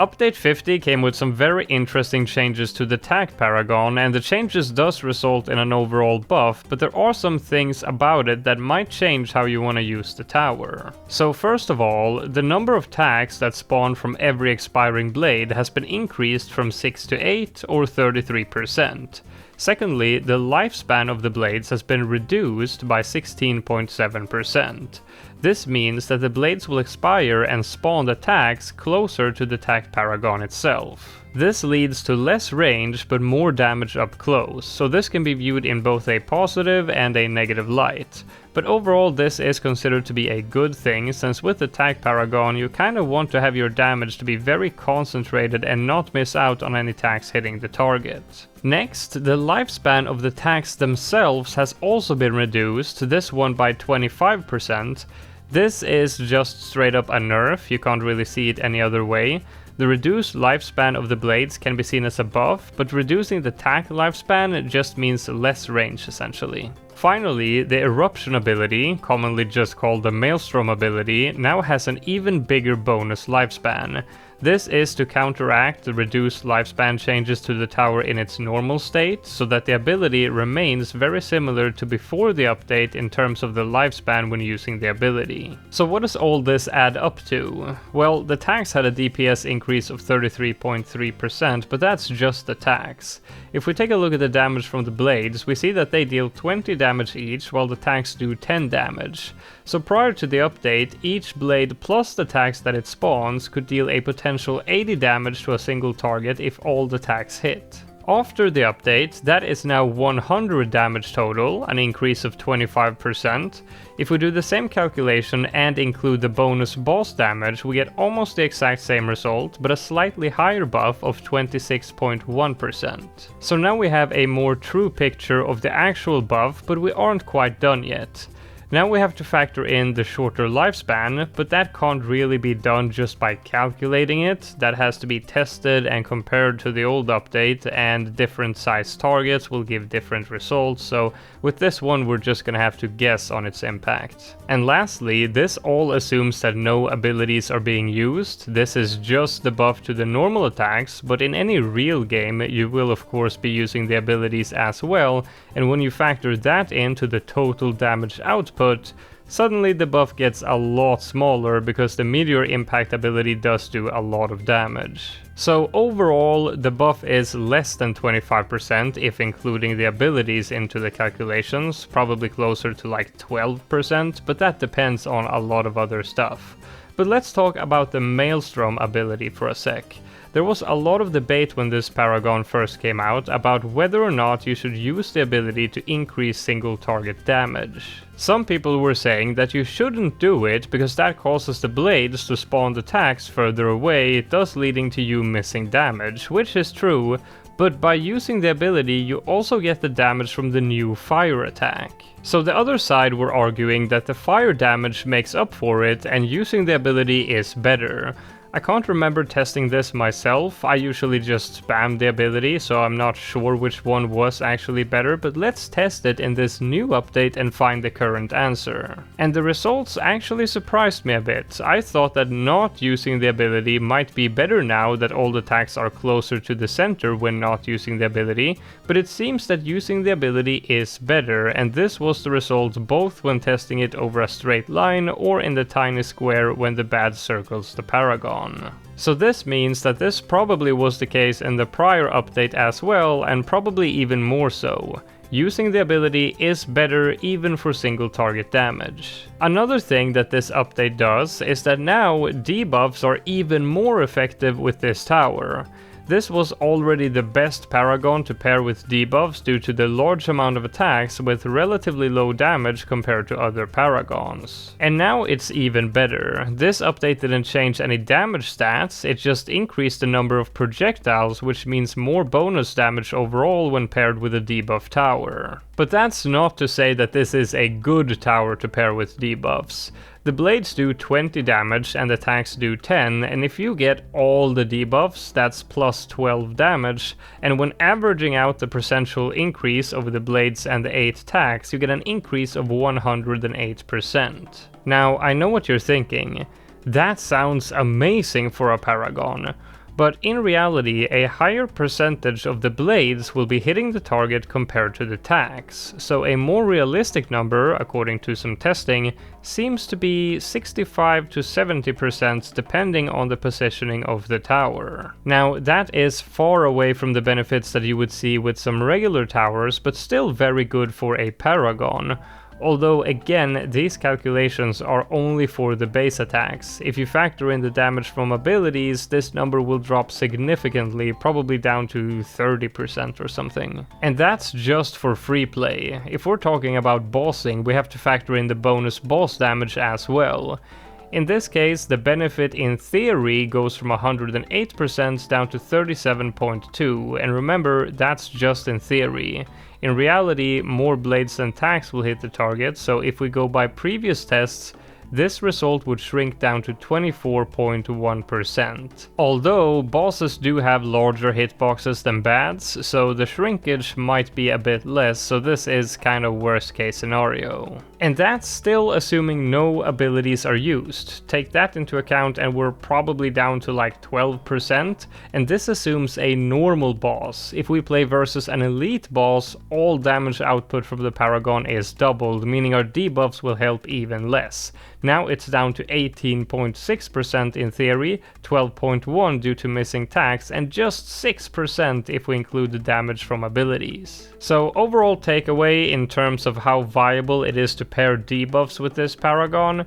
Update 50 came with some very interesting changes to the Tack Paragon, and the changes does result in an overall buff, but there are some things about it that might change how you want to use the tower. So first of all, the number of tacks that spawn from every expiring blade has been increased from 6 to 8 or 33%. Secondly, the lifespan of the blades has been reduced by 16.7%. This means that the blades will expire and spawn the tacks closer to the Tack Paragon itself. This leads to less range but more damage up close, so this can be viewed in both a positive and a negative light. But overall this is considered to be a good thing, since with the Tack Paragon you kind of want to have your damage to be very concentrated and not miss out on any tacks hitting the target. Next, the lifespan of the tacks themselves has also been reduced, this one by 25%. This is just straight up a nerf, you can't really see it any other way. The reduced lifespan of the blades can be seen as a buff, but reducing the tack lifespan just means less range essentially. Finally, the Eruption ability, commonly just called the Maelstrom ability, now has an even bigger bonus lifespan. This is to counteract the reduced lifespan changes to the tower in its normal state, so that the ability remains very similar to before the update in terms of the lifespan when using the ability. So what does all this add up to? Well, the tacks had a DPS increase of 33.3%, but that's just the tacks. If we take a look at the damage from the blades, we see that they deal 20 damage each, while the tacks do 10 damage. So prior to the update, each blade plus the tacks that it spawns could deal a potential 80 damage to a single target if all the tacks hit. After the update, that is now 100 damage total, an increase of 25%. If we do the same calculation and include the bonus boss damage, we get almost the exact same result, but a slightly higher buff of 26.1%. So now we have a more true picture of the actual buff, but we aren't quite done yet. Now we have to factor in the shorter lifespan, but that can't really be done just by calculating it. That has to be tested and compared to the old update, and different size targets will give different results, so with this one we're just gonna have to guess on its impact. And lastly, this all assumes that no abilities are being used. This is just the buff to the normal attacks, but in any real game you will of course be using the abilities as well, and when you factor that into the total damage output, suddenly the buff gets a lot smaller because the meteor impact ability does do a lot of damage. So overall, the buff is less than 25% if including the abilities into the calculations, probably closer to like 12%, but that depends on a lot of other stuff. But let's talk about the Maelstrom ability for a sec. There was a lot of debate when this Paragon first came out about whether or not you should use the ability to increase single target damage. Some people were saying that you shouldn't do it because that causes the blades to spawn the attacks further away, thus leading to you missing damage, which is true, but by using the ability you also get the damage from the new fire attack. So the other side were arguing that the fire damage makes up for it and using the ability is better. I can't remember testing this myself, I usually just spam the ability, so I'm not sure which one was actually better, but let's test it in this new update and find the current answer. And the results actually surprised me a bit. I thought that not using the ability might be better now that all the attacks are closer to the center when not using the ability, but it seems that using the ability is better, and this was the result both when testing it over a straight line or in the tiny square when the bad circles the Paragon. So this means that this probably was the case in the prior update as well, and probably even more so. Using the ability is better even for single target damage. Another thing that this update does is that now debuffs are even more effective with this tower. This was already the best Paragon to pair with debuffs due to the large amount of attacks with relatively low damage compared to other Paragons. And now it's even better. This update didn't change any damage stats, it just increased the number of projectiles, which means more bonus damage overall when paired with a debuff tower. But that's not to say that this is a good tower to pair with debuffs. The blades do 20 damage and attacks do 10, and if you get all the debuffs, that's plus 12 damage, and when averaging out the percentual increase over the blades and the 8 attacks, you get an increase of 108%. Now, I know what you're thinking. That sounds amazing for a Paragon. But in reality, a higher percentage of the blades will be hitting the target compared to the tacks, so a more realistic number, according to some testing, seems to be 65 to 70% depending on the positioning of the tower. Now, that is far away from the benefits that you would see with some regular towers, but still very good for a Paragon. Although again, these calculations are only for the base attacks. If you factor in the damage from abilities, this number will drop significantly, probably down to 30% or something. And that's just for free play. If we're talking about bossing, we have to factor in the bonus boss damage as well. In this case, the benefit in theory goes from 108% down to 37.2, and remember, that's just in theory. In reality, more blades than tacks will hit the target, so if we go by previous tests, this result would shrink down to 24.1%. Although, bosses do have larger hitboxes than bads, so the shrinkage might be a bit less, so this is kind of worst case scenario. And that's still assuming no abilities are used. Take that into account and we're probably down to like 12%, and this assumes a normal boss. If we play versus an elite boss, all damage output from the Paragon is doubled, meaning our debuffs will help even less. Now it's down to 18.6% in theory, 12.1% due to missing tacks, and just 6% if we include the damage from abilities. So overall takeaway in terms of how viable it is to pair debuffs with this Paragon,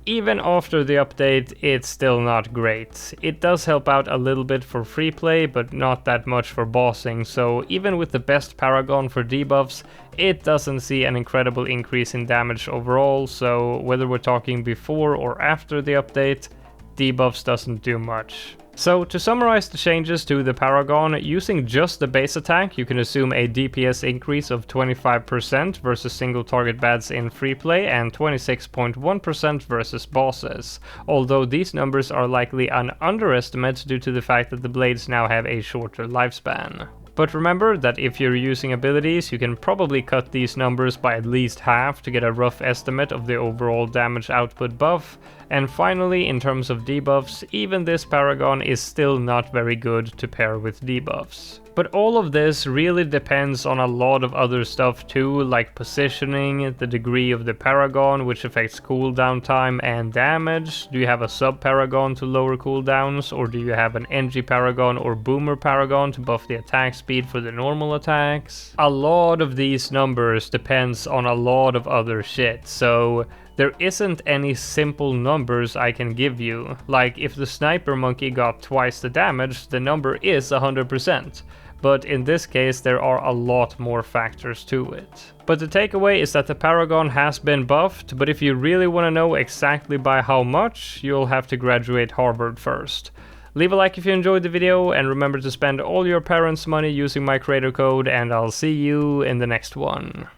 even after the update, it's still not great. It does help out a little bit for free play, but not that much for bossing, so even with the best Paragon for debuffs, it doesn't see an incredible increase in damage overall, so whether we're talking before or after the update, debuffs doesn't do much. So to summarize the changes to the Paragon, using just the base attack, you can assume a DPS increase of 25% versus single target bads in free play and 26.1% versus bosses, although these numbers are likely an underestimate due to the fact that the blades now have a shorter lifespan. But remember that if you're using abilities, you can probably cut these numbers by at least half to get a rough estimate of the overall damage output buff. And finally, in terms of debuffs, even this Paragon is still not very good to pair with debuffs. But all of this really depends on a lot of other stuff too, like positioning, the degree of the Paragon, which affects cooldown time and damage. Do you have a sub-Paragon to lower cooldowns, or do you have an NG Paragon or Boomer Paragon to buff the attack speed for the normal attacks? A lot of these numbers depends on a lot of other shit, so there isn't any simple numbers I can give you. Like, if the Sniper Monkey got twice the damage, the number is 100%. But in this case, there are a lot more factors to it. But the takeaway is that the Paragon has been buffed, but if you really want to know exactly by how much, you'll have to graduate Harvard first. Leave a like if you enjoyed the video, and remember to spend all your parents' money using my creator code, and I'll see you in the next one.